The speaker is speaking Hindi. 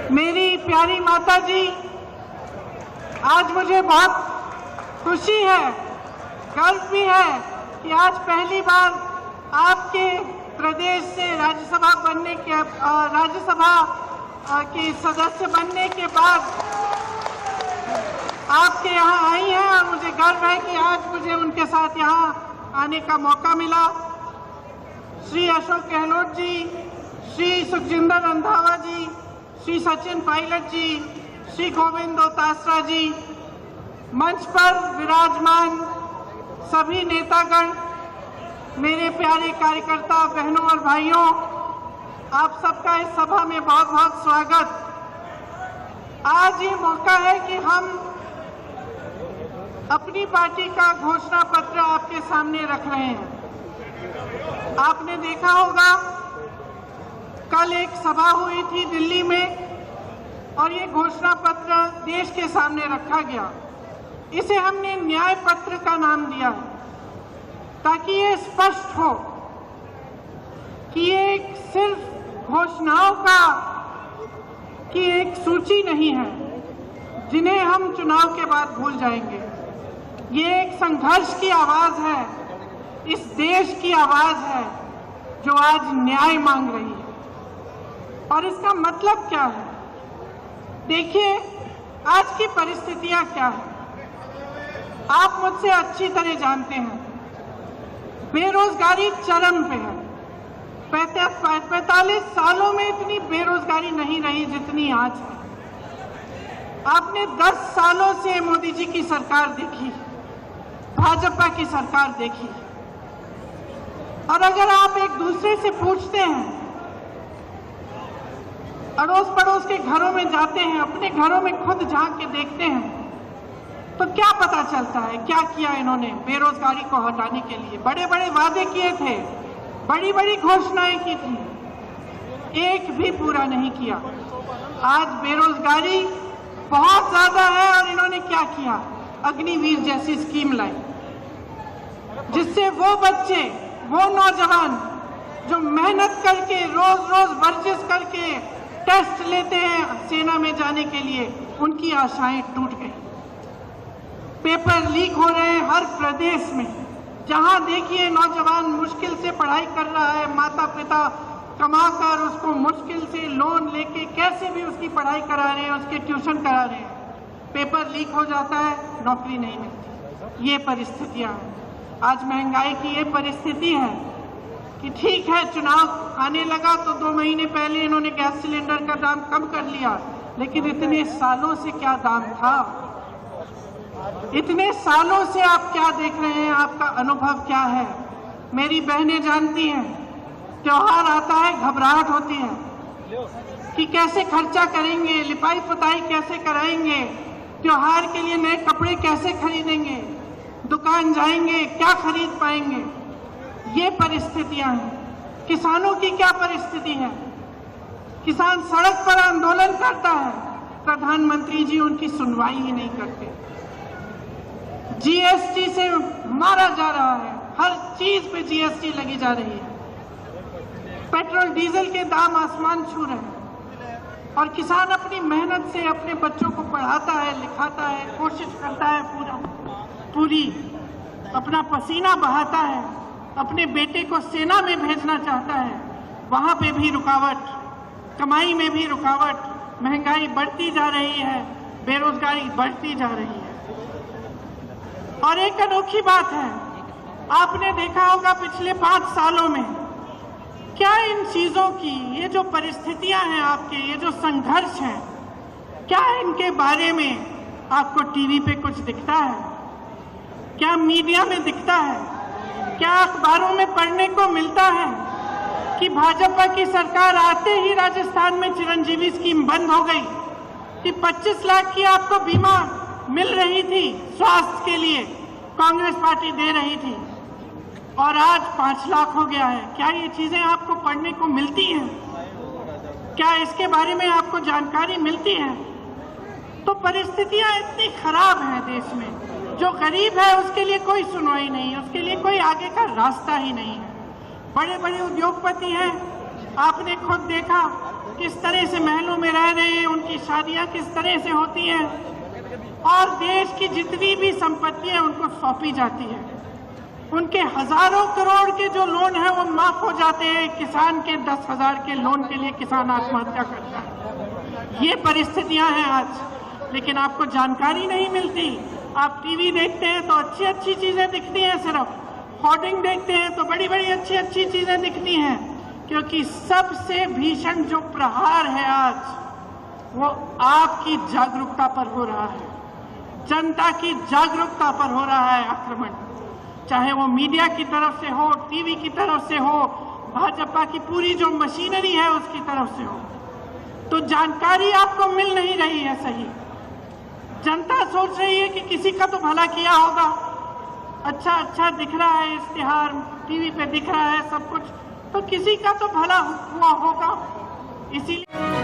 मेरी प्यारी माता जी, आज मुझे बहुत खुशी है, गर्व भी है कि आज पहली बार आपके प्रदेश से राज्यसभा के सदस्य बनने के बाद आपके यहाँ आई हैं और मुझे गर्व है कि आज मुझे उनके साथ यहाँ आने का मौका मिला। श्री अशोक गहलोत जी, श्री सुखजिंदर रंधावा जी, श्री सचिन पायलट जी, श्री गोविंद दोतासरा जी, मंच पर विराजमान सभी नेतागण, मेरे प्यारे कार्यकर्ता बहनों और भाइयों, आप सबका इस सभा में बहुत बहुत स्वागत। आज ये मौका है कि हम अपनी पार्टी का घोषणा पत्र आपके सामने रख रहे हैं। आपने देखा होगा कल एक सभा हुई थी दिल्ली में और ये घोषणा पत्र देश के सामने रखा गया। इसे हमने न्याय पत्र का नाम दिया है ताकि ये स्पष्ट हो कि ये सिर्फ घोषणाओं की एक सूची नहीं है जिन्हें हम चुनाव के बाद भूल जाएंगे। ये एक संघर्ष की आवाज है, इस देश की आवाज है जो आज न्याय मांग रही है। और इसका मतलब क्या है? देखिए, आज की परिस्थितियां क्या है आप मुझसे अच्छी तरह जानते हैं। बेरोजगारी चरम पे है। 45 सालों में इतनी बेरोजगारी नहीं रही जितनी आज है। आपने 10 सालों से मोदी जी की सरकार देखी, भाजपा की सरकार देखी, और अगर आप एक दूसरे से पूछते हैं, अड़ोस पड़ोस के घरों में जाते हैं, अपने घरों में खुद झांक के देखते हैं, तो क्या पता चलता है क्या किया इन्होंने बेरोजगारी को हटाने के लिए? बड़े बड़े वादे किए थे, बड़ी बड़ी घोषणाएं की थी, एक भी पूरा नहीं किया। आज बेरोजगारी बहुत ज्यादा है और इन्होंने क्या किया? अग्निवीर जैसी स्कीम लाई जिससे वो बच्चे, वो नौजवान जो मेहनत करके रोज रोज वर्जिश करके टेस्ट लेते हैं सेना में जाने के लिए, उनकी आशाएं टूट गई। पेपर लीक हो रहे हैं हर प्रदेश में। जहां देखिए नौजवान मुश्किल से पढ़ाई कर रहा है, माता पिता कमाकर उसको मुश्किल से लोन लेके कैसे भी उसकी पढ़ाई करा रहे हैं, उसके ट्यूशन करा रहे हैं। पेपर लीक हो जाता है, नौकरी नहीं मिलती। ये परिस्थितियां हैं। आज महंगाई की ये परिस्थिति है कि ठीक है, चुनाव आने लगा तो 2 महीने पहले इन्होंने गैस सिलेंडर का दाम कम कर लिया, लेकिन इतने सालों से क्या दाम था? इतने सालों से आप क्या देख रहे हैं? आपका अनुभव क्या है? मेरी बहनें जानती हैं, त्योहार आता है घबराहट होती है कि कैसे खर्चा करेंगे, लिपाई पुताई कैसे कराएंगे, त्योहार के लिए नए कपड़े कैसे खरीदेंगे, दुकान जाएंगे क्या खरीद पाएंगे। ये परिस्थितियां हैं। किसानों की क्या परिस्थिति है? किसान सड़क पर आंदोलन करता है, प्रधानमंत्री जी उनकी सुनवाई ही नहीं करते। जीएसटी से मारा जा रहा है, हर चीज पे जीएसटी लगी जा रही है। पेट्रोल डीजल के दाम आसमान छू रहे हैं और किसान अपनी मेहनत से अपने बच्चों को पढ़ाता है, लिखाता है, कोशिश करता है, पूरी अपना पसीना बहाता है, अपने बेटे को सेना में भेजना चाहता है। वहां पे भी रुकावट, कमाई में भी रुकावट, महंगाई बढ़ती जा रही है, बेरोजगारी बढ़ती जा रही है। और एक अनोखी बात है, आपने देखा होगा पिछले 5 सालों में क्या इन चीजों की, ये जो परिस्थितियां हैं आपके, ये जो संघर्ष है, क्या इनके बारे में आपको टीवी पे कुछ दिखता है? क्या मीडिया में दिखता है? क्या अखबारों में पढ़ने को मिलता है कि भाजपा की सरकार आते ही राजस्थान में चिरंजीवी स्कीम बंद हो गई, कि 25 लाख की आपको बीमा मिल रही थी स्वास्थ्य के लिए, कांग्रेस पार्टी दे रही थी, और आज 5 लाख हो गया है? क्या ये चीजें आपको पढ़ने को मिलती हैं? क्या इसके बारे में आपको जानकारी मिलती है? तो परिस्थितियां इतनी खराब हैं देश में, जो गरीब है उसके लिए कोई सुनवाई नहीं है, उसके लिए कोई आगे का रास्ता ही नहीं है। बड़े बड़े उद्योगपति हैं, आपने खुद देखा किस तरह से महलों में रह रहे हैं, उनकी शादियां किस तरह से होती हैं और देश की जितनी भी संपत्ति है उनको सौंपी जाती है। उनके हजारों करोड़ के जो लोन है वो माफ हो जाते हैं। किसान के 10,000 के लोन के लिए किसान आत्महत्या करता है। ये परिस्थितियां हैं आज, लेकिन आपको जानकारी नहीं मिलती। आप टीवी देखते हैं तो अच्छी अच्छी चीजें दिखती हैं, सिर्फ होर्डिंग देखते हैं तो बड़ी बड़ी अच्छी अच्छी चीजें दिखती हैं, क्योंकि सबसे भीषण जो प्रहार है आज वो आपकी जागरूकता पर हो रहा है, जनता की जागरूकता पर हो रहा है आक्रमण। चाहे वो मीडिया की तरफ से हो, टीवी की तरफ से हो, भाजपा की पूरी जो मशीनरी है उसकी तरफ से हो, तो जानकारी आपको मिल नहीं रही है सही। जनता सोच रही है कि किसी का तो भला किया होगा, अच्छा अच्छा दिख रहा है, इश्तिहार टीवी पे दिख रहा है सब कुछ, तो किसी का तो भला हुआ होगा। इसीलिए